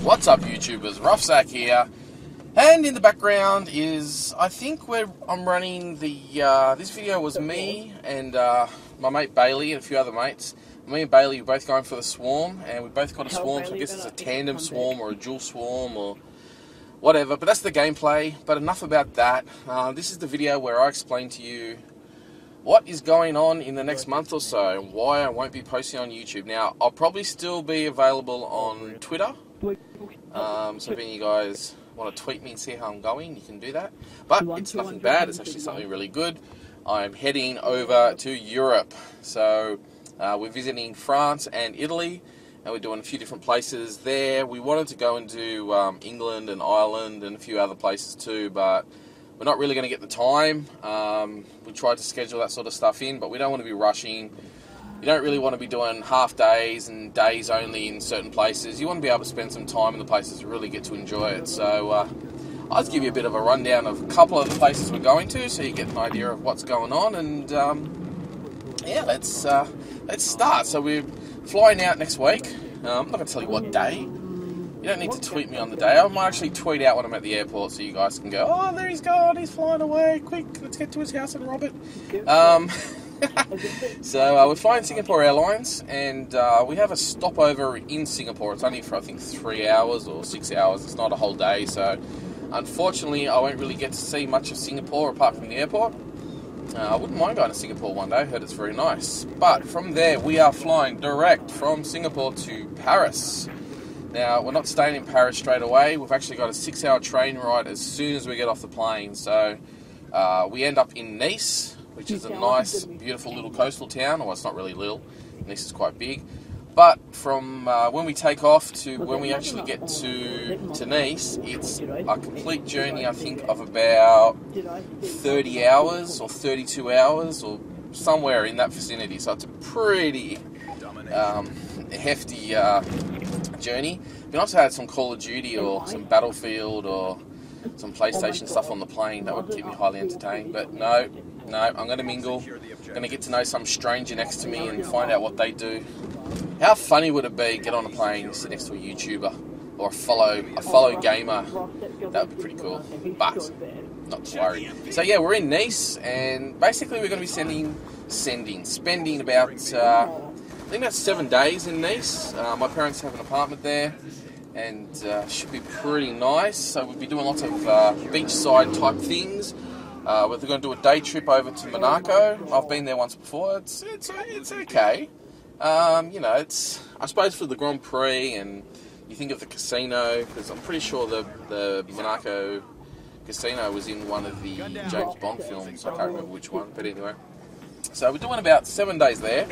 What's up, YouTubers? Roughsack here, and in the background is, I think I'm running the, this video was me and my mate Bailey and a few other mates. Me and Bailey were both going for the swarm, and we both got a swarm, so I guess it's a tandem swarm or a dual swarm or whatever, but that's the gameplay. But enough about that. This is the video where I explain to you what is going on in the next month or so and why I won't be posting on YouTube. Now, I'll probably still be available on Twitter, so if any of you guys want to tweet me and see how I'm going, you can do that. But it's nothing bad, it's actually something really good. I'm heading over to Europe, so we're visiting France and Italy, and we're doing a few different places there. We wanted to go into England and Ireland and a few other places too, but we're not really going to get the time. We tried to schedule that sort of stuff in, but we don't want to be rushing. You don't really want to be doing half days and days only in certain places. You want to be able to spend some time in the places to really get to enjoy it. So I'll just give you a bit of a rundown of a couple of the places we're going to, so you get an idea of what's going on. And yeah, let's start. So we're flying out next week. I'm not going to tell you what day. You don't need to tweet me on the day. I might actually tweet out when I'm at the airport, so you guys can go, oh, there he's gone, he's flying away, quick, let's get to his house and rob it. So we're flying Singapore Airlines, and we have a stopover in Singapore. It's only for, I think, 3 hours or 6 hours. It's not a whole day, so unfortunately I won't really get to see much of Singapore apart from the airport. I wouldn't mind going to Singapore one day. I heard it's very nice. But from there, we are flying direct from Singapore to Paris. Now, we're not staying in Paris straight away. We've actually got a 6-hour train ride as soon as we get off the plane. So we end up in Nice, which is a nice, beautiful little coastal town. Well, it's not really little. Nice is quite big. But from when we take off to when we actually get to Nice, it's a complete journey, I think, of about 30 hours or 32 hours or somewhere in that vicinity. So it's a pretty hefty journey. You can also add some Call of Duty or some Battlefield or some PlayStation stuff on the plane. That would keep me highly entertained. But no, I'm going to mingle. I'm going to get to know some stranger next to me and find out what they do. How funny would it be, get on a plane and sit next to a YouTuber or a fellow gamer? That would be pretty cool, but not to worry. So yeah, we're in Nice, and basically we're going to be spending about, I think about 7 days in Nice. My parents have an apartment there, and should be pretty nice. So we'll be doing lots of beachside type things. We're going to do a day trip over to Monaco. I've been there once before. It's okay. You know, it's, I suppose, for the Grand Prix, and you think of the casino, because I'm pretty sure the Monaco casino was in one of the James Bond films. I can't remember which one, but anyway. So we're doing about 7 days there,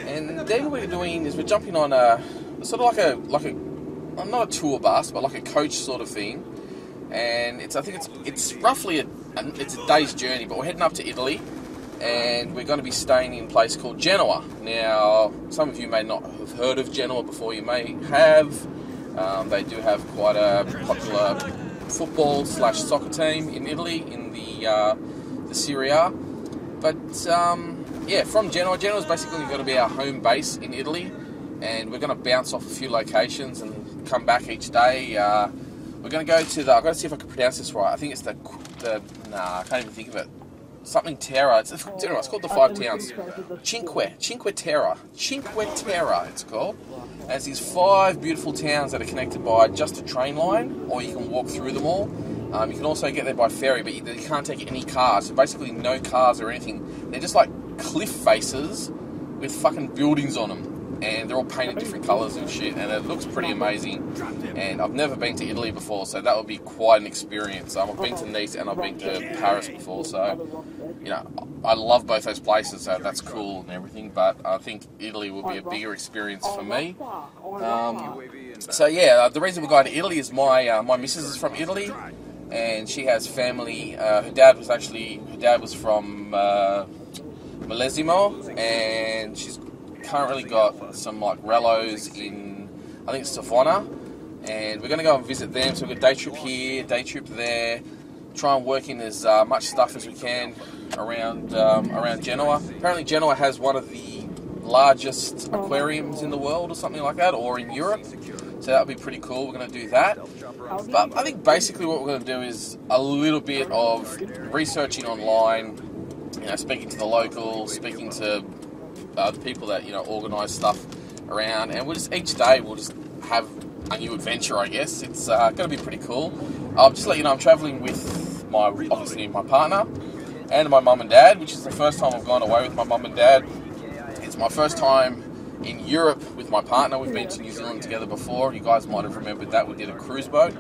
and then what we're doing is we're jumping on a sort of like a not a tour bus, but like a coach sort of thing. And I think it's roughly it's a day's journey, but we're heading up to Italy, and we're going to be staying in a place called Genoa. Now, some of you may not have heard of Genoa before. You may have. They do have quite a popular football/soccer team in Italy, in the Serie A. But yeah, from Genoa is basically going to be our home base in Italy, and we're going to bounce off a few locations and come back each day. We're going to go to I've got to see if I can pronounce this right. I think it's I can't even think of it. Something Terra. It's called the Five Towns. Cinque Terre, it's called. And it's these 5 beautiful towns that are connected by just a train line, or you can walk through them all. You can also get there by ferry, but you can't take any cars. So basically no cars or anything. They're just like cliff faces with fucking buildings on them. And they're all painted different colours and shit, and it looks pretty amazing. And I've never been to Italy before, so that would be quite an experience. I've been to Nice and I've been to Paris before, so you know, I love both those places, so that's cool and everything. But I think Italy will be a bigger experience for me. So yeah, the reason we're going to Italy is my missus is from Italy, and she has family. Her dad was from Millesimo, and she's currently got some like rellos in, I think it's Savona, and we're going to go and visit them. So we've got day trip here, day trip there, try and work in as much stuff as we can around Genoa. Apparently Genoa has one of the largest aquariums in the world or something like that, or in Europe. So that'll be pretty cool. We're going to do that. But I think basically what we're going to do is a little bit of researching online, you know, speaking to the locals, speaking to the people that, you know, organise stuff around, and we'll just, each day we'll just have a new adventure, I guess. It's going to be pretty cool. I'll just let you know I'm travelling with obviously my partner and my mum and dad, which is the first time I've gone away with my mum and dad. It's my first time in Europe with my partner. We've been to New Zealand together before. You guys might have remembered that. We did a cruise boat.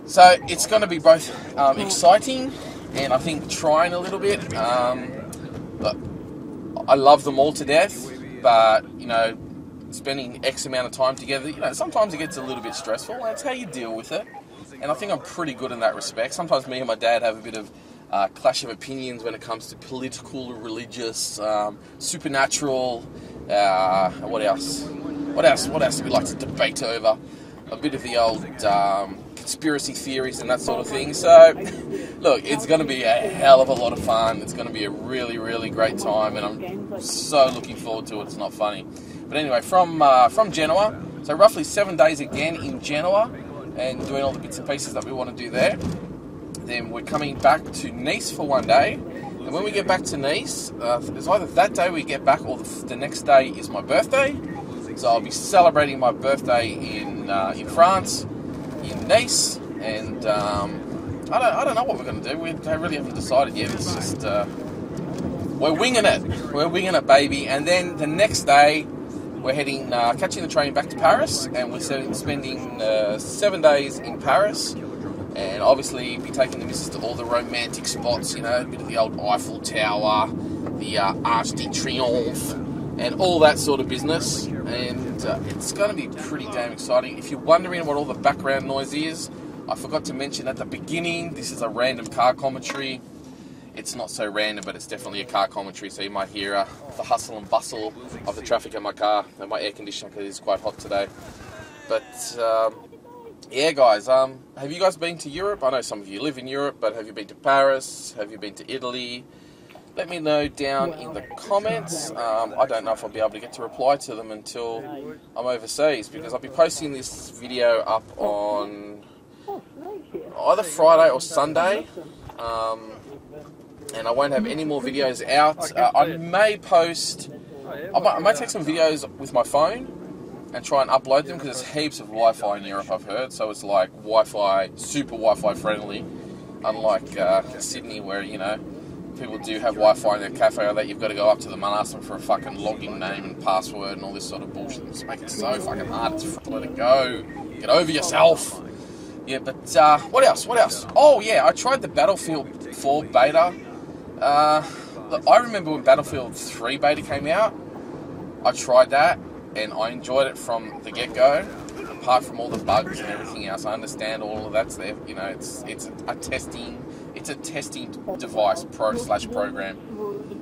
So it's going to be both exciting and I think trying a little bit. But I love them all to death, but, you know, spending X amount of time together, you know, sometimes it gets a little bit stressful. That's how you deal with it. And I think I'm pretty good in that respect. Sometimes me and my dad have a bit of clash of opinions when it comes to political, religious, supernatural, what else do we like to debate over? A bit of the old conspiracy theories and that sort of thing. So, look, it's going to be a hell of a lot of fun. It's going to be a really, really great time, and I'm so looking forward to it. It's not funny. But anyway, from Genoa, so roughly 7 days again in Genoa, and doing all the bits and pieces that we want to do there. Then we're coming back to Nice for 1 day, and when we get back to Nice, it's either that day we get back or the next day is my birthday. So I'll be celebrating my birthday in France, in Nice, and I don't know what we're going to do. We really haven't decided yet. It's just we're winging it. We're winging it, baby. And then the next day we're heading, catching the train back to Paris, and we're spending 7 days in Paris. And obviously be taking the missus to all the romantic spots, you know, a bit of the old Eiffel Tower, the Arc de Triomphe, and all that sort of business. And it's going to be pretty damn exciting. If you're wondering what all the background noise is, I forgot to mention at the beginning, this is a random car commentary. It's not so random, but it's definitely a car commentary, so you might hear the hustle and bustle of the traffic in my car and my air conditioner because it's quite hot today. But yeah, guys, have you guys been to Europe? I know some of you live in Europe, but have you been to Paris? Have you been to Italy? Let me know down in the comments. I don't know if I'll be able to get to reply to them until I'm overseas, because I'll be posting this video up on either Friday or Sunday. And I won't have any more videos out. I may post, I might take some videos with my phone and try and upload them, because there's heaps of Wi-Fi in Europe, I've heard. So it's like Wi-Fi, super Wi-Fi friendly, unlike Sydney, where, you know, people do have Wi-Fi in their cafe or that you've got to go up to them and ask them for a fucking login name and password and all this sort of bullshit. It's making it so fucking hard. Just let it go. Get over yourself. Yeah, but what else? Oh yeah, I tried the Battlefield 4 beta. Look, I remember when Battlefield 3 beta came out. I tried that and I enjoyed it from the get-go. Apart from all the bugs and everything else, I understand all of that's there. You know, it's a testing device program.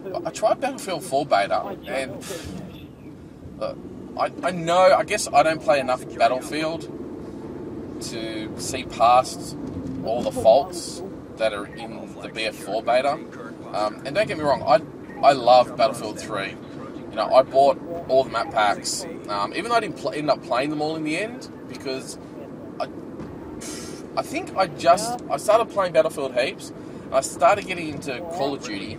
But I tried Battlefield 4 beta, and look, I know. I guess I don't play enough Battlefield to see past all the faults that are in the BF4 beta. And don't get me wrong, I love Battlefield 3. You know, I bought all the map packs, even though I didn't end up playing them all in the end, because I think I started playing Battlefield heaps, and I started getting into Call of Duty.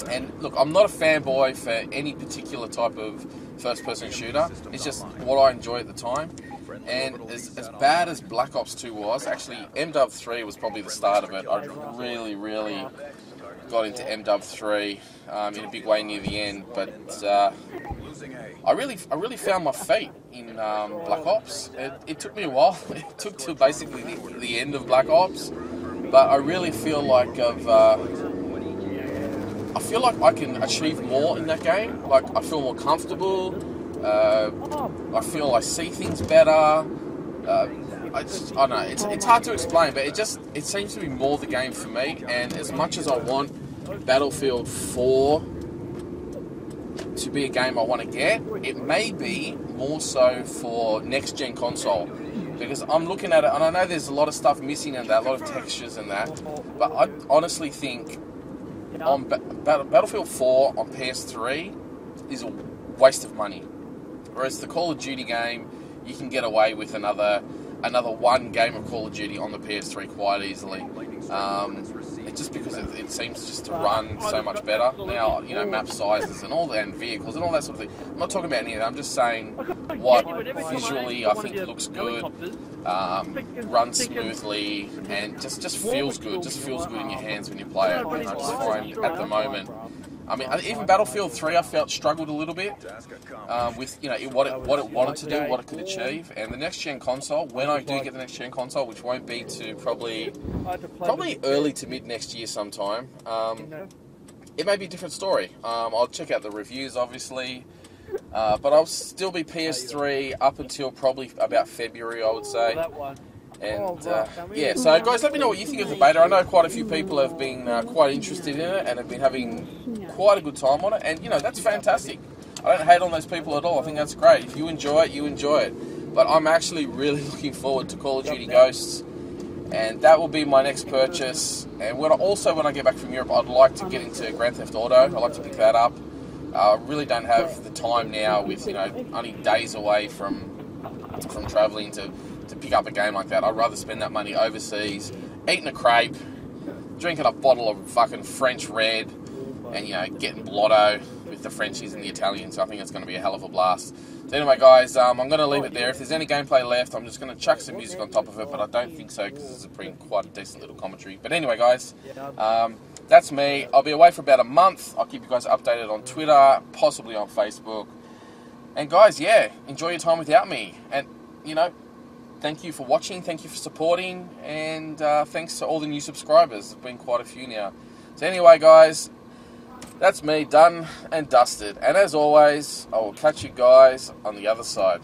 And look, I'm not a fanboy for any particular type of first-person shooter. It's just what I enjoy at the time. And as bad as Black Ops 2 was, actually MW 3 was probably the start of it. I really, really got into MW 3 in a big way near the end, but I really found my feet in Black Ops. It took me a while. It took till basically the end of Black Ops, but I really feel like I can achieve more in that game. Like, I feel more comfortable. I feel I see things better. I don't know. It's hard to explain, but it seems to be more the game for me. And as much as I want Battlefield 4 to be a game I want to get, it may be more so for next gen console, because I'm looking at it and I know there's a lot of stuff missing in that, a lot of textures and that, but I honestly think on Battlefield 4 on PS3 is a waste of money. Whereas the Call of Duty game you can get away with another one game of Call of Duty on the PS3 quite easily. It's just because it seems just to run so much better now. You know, map sizes and and vehicles and all that sort of thing. I'm not talking about any of that. I'm just saying what visually I think looks good, runs smoothly, and just feels good. Just feels good in your hands when you play it. And I just find at the moment, I mean, even Battlefield 3, I felt struggled a little bit with what it wanted to do, what it could achieve. And the next gen console, when I do get the next gen console, which won't be to probably early to mid next year sometime, it may be a different story. I'll check out the reviews, obviously, but I'll still be PS3 up until probably about February, I would say. And yeah, so guys, let me know what you think of the beta. I know quite a few people have been quite interested in it and have been having quite a good time on it, and that's fantastic. I don't hate on those people at all. I think that's great. If you enjoy it, you enjoy it. But I'm actually really looking forward to Call of Duty Ghosts, and that will be my next purchase. And when I get back from Europe, I'd like to get into Grand Theft Auto. I'd like to pick that up. I really don't have the time now, with only days away from travelling to pick up a game like that. I'd rather spend that money overseas, eating a crepe, drinking a bottle of fucking French red, and getting blotto with the Frenchies and the Italians. I think it's going to be a hell of a blast. So anyway, guys, I'm going to leave it there. If there's any gameplay left, I'm just going to chuck some music on top of it, but I don't think so, because it's been quite a decent little commentary. But anyway, guys, that's me. I'll be away for about a month. I'll keep you guys updated on Twitter, possibly on Facebook. And guys, yeah, enjoy your time without me. And thank you for watching, thank you for supporting, and thanks to all the new subscribers. There's been quite a few now. So anyway, guys, that's me, done and dusted. And as always, I will catch you guys on the other side.